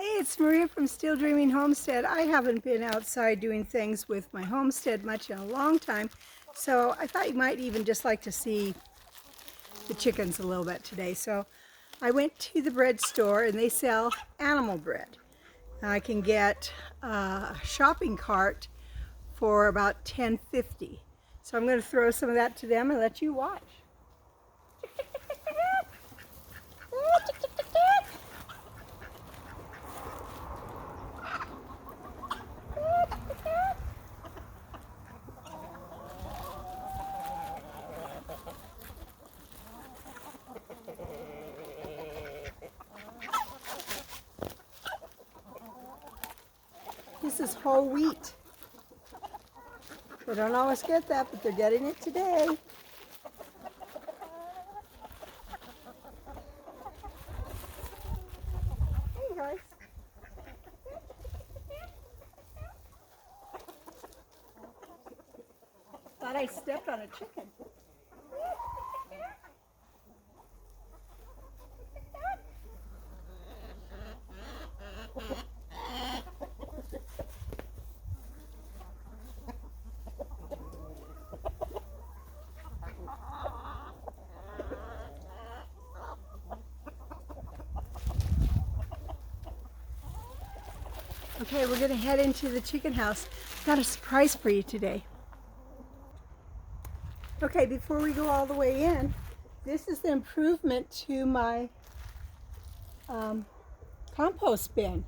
Hey, it's Maria from Still Dreaming Homestead. I haven't been outside doing things with my homestead much in a long time, so I thought you might even just like to see the chickens a little bit today. So I went to the bread store and they sell animal bread. I can get a shopping cart for about $10.50. So I'm going to throw some of that to them and let you watch. This is whole wheat. They don't always get that, but they're getting it today. Hey guys. Thought I stepped on a chicken. Okay, we're gonna head into the chicken house. Got a surprise for you today. Okay, before we go all the way in, this is the improvement to my compost bin.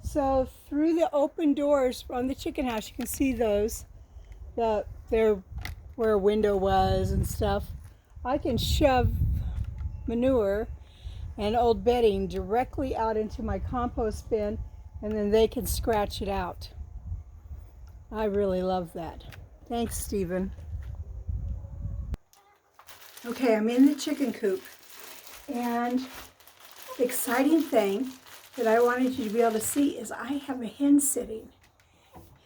So through the open doors on the chicken house, you can see those, they're where a window was and stuff. I can shove manure and old bedding directly out into my compost bin, and then they can scratch it out. I really love that. Thanks, Stephen. Okay, I'm in the chicken coop, and the exciting thing that I wanted you to be able to see is I have a hen sitting.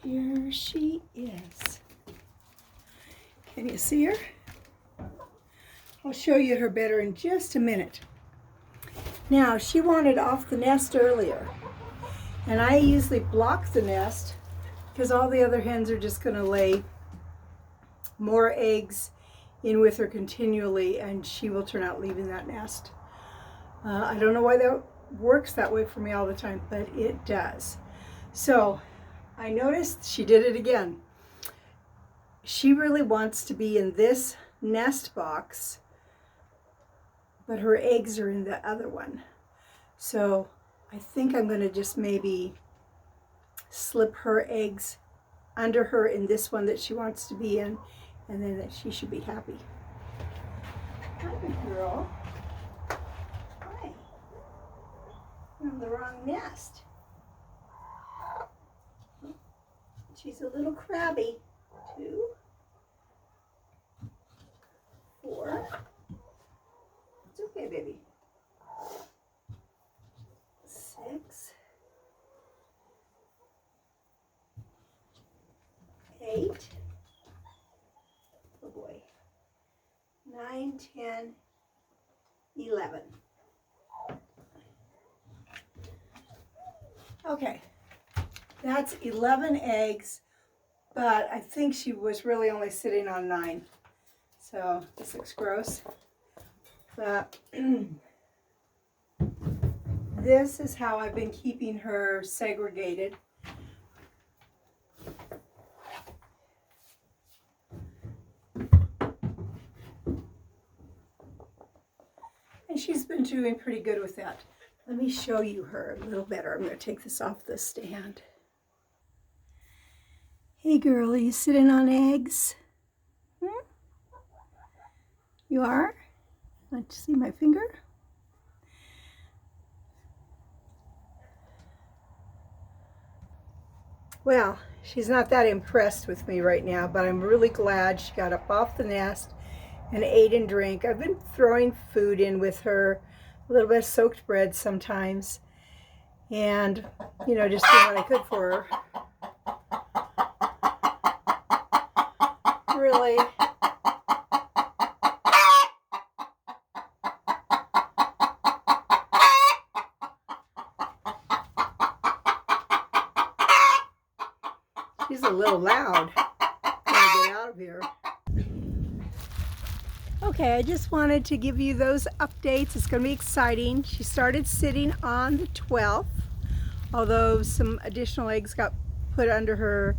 Here she is. Can you see her? I'll show you her better in just a minute. Now, she wanted off the nest earlier, and I usually block the nest because all the other hens are just going to lay more eggs in with her continually, and she will turn out leaving that nest. I don't know why that works that way for me all the time, but it does. So I noticed she did it again. She really wants to be in this nest box, but her eggs are in the other one. So I think I'm going to just maybe slip her eggs under her in this one that she wants to be in, and then that she should be happy. Hi, good girl. Hi. You're in the wrong nest. She's a little crabby. 2, 4. It's okay, baby. 6, 8. Oh boy. 9, 10, 11. Okay, that's 11 eggs, but I think she was really only sitting on 9. So this looks gross. But this is how I've been keeping her segregated. And she's been doing pretty good with that. Let me show you her a little better. I'm going to take this off the stand. Hey girl, are you sitting on eggs? You are? Want to see my finger? Well, she's not that impressed with me right now, but I'm really glad she got up off the nest and ate and drank. I've been throwing food in with her, a little bit of soaked bread sometimes, and, you know, just doing what I could for her. Really. She's a little loud. Gotta get out of here. Okay, I just wanted to give you those updates. It's going to be exciting. She started sitting on the 12th, although some additional eggs got put under her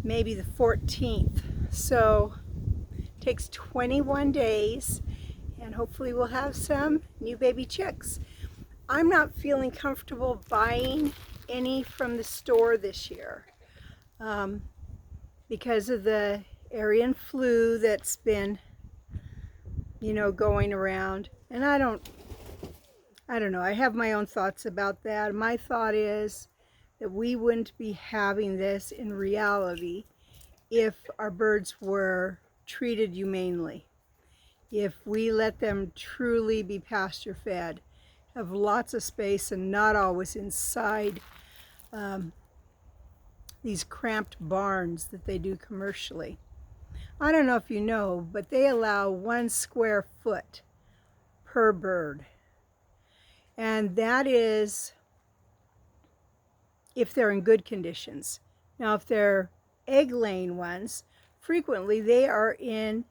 maybe the 14th. So it takes 21 days, and hopefully we'll have some new baby chicks. I'm not feeling comfortable buying any from the store this year because of the Arian flu that's been, you know, going around. And I don't know, I have my own thoughts about that. My thought is that we wouldn't be having this in reality if our birds were treated humanely. If we let them truly be pasture fed, have lots of space and not always inside these cramped barns that they do commercially. I don't know if you know, but they allow 1 square foot per bird. And that is if they're in good conditions. Now, if they're egg-laying ones, frequently they are in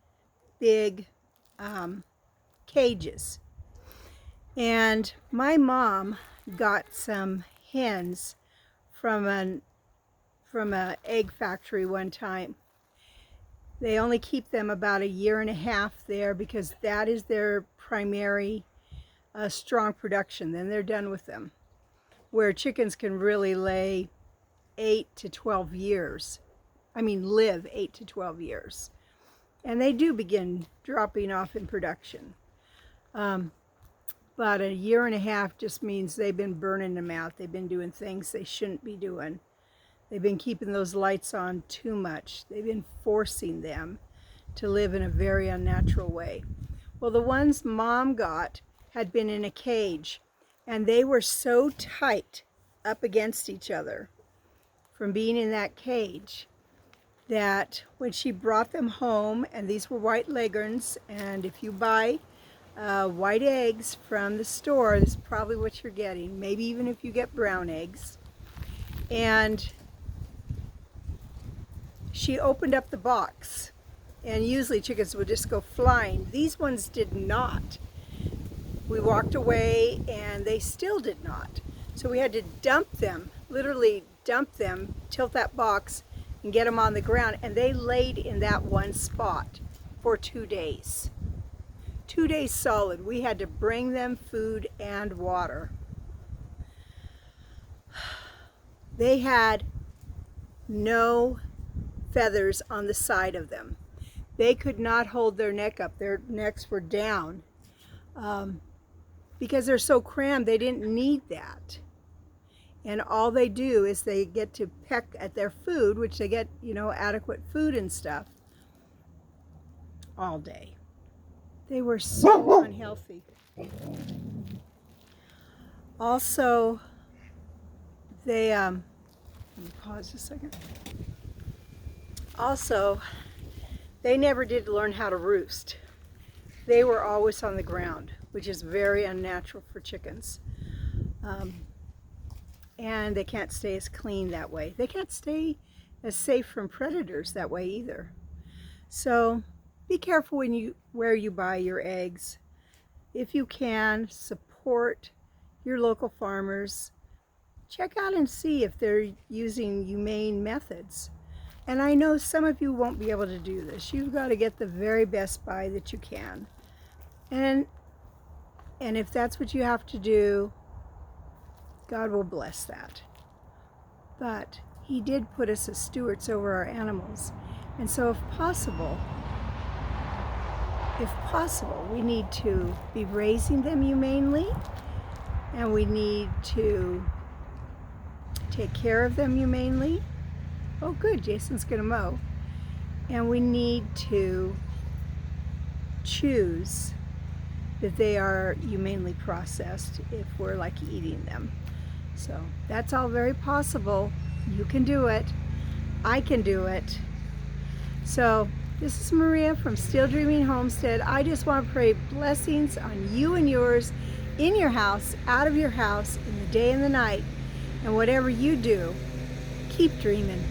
big cages. And my mom got some hens from an egg factory one time. They only keep them about 1.5 years there because that is their primary strong production. Then they're done with them. Where chickens can really lay 8 to 12 years. I mean, live 8 to 12 years. And they do begin dropping off in production. But 1.5 years just means they've been burning them out. They've been doing things they shouldn't be doing. They've been keeping those lights on too much. They've been forcing them to live in a very unnatural way. Well, the ones Mom got had been in a cage, and they were so tight up against each other from being in that cage that when she brought them home, and these were white leghorns, and if you buy white eggs from the store, this is probably what you're getting, maybe even if you get brown eggs. And she opened up the box, and usually chickens would just go flying. These ones did not. We walked away and they still did not. So we had to dump them, literally dump them, tilt that box and get them on the ground. And they laid in that one spot for 2 days. 2 days solid. We had to bring them food and water. They had no feathers on the side of them. They could not hold their neck up. Their necks were down. Because they're so crammed, they didn't need that. And all they do is they get to peck at their food, which they get, you know, adequate food and stuff all day. They were so unhealthy. Also, they, let me pause a second. Also, they never did learn how to roost. They were always on the ground, which is very unnatural for chickens. And they can't stay as clean that way. They can't stay as safe from predators that way either. So be careful where you buy your eggs. If you can, support your local farmers. Check out and see if they're using humane methods. And I know some of you won't be able to do this. You've got to get the very best buy that you can. And if that's what you have to do, God will bless that. But He did put us as stewards over our animals. And so if possible, we need to be raising them humanely, and we need to take care of them humanely. Oh good, Jason's gonna mow. And we need to choose that they are humanely processed if we're like eating them. So that's all very possible. You can do it. I can do it. So this is Maria from Still Dreaming Homestead. I just want to pray blessings on you and yours, in your house, out of your house, in the day and the night. And whatever you do, keep dreaming.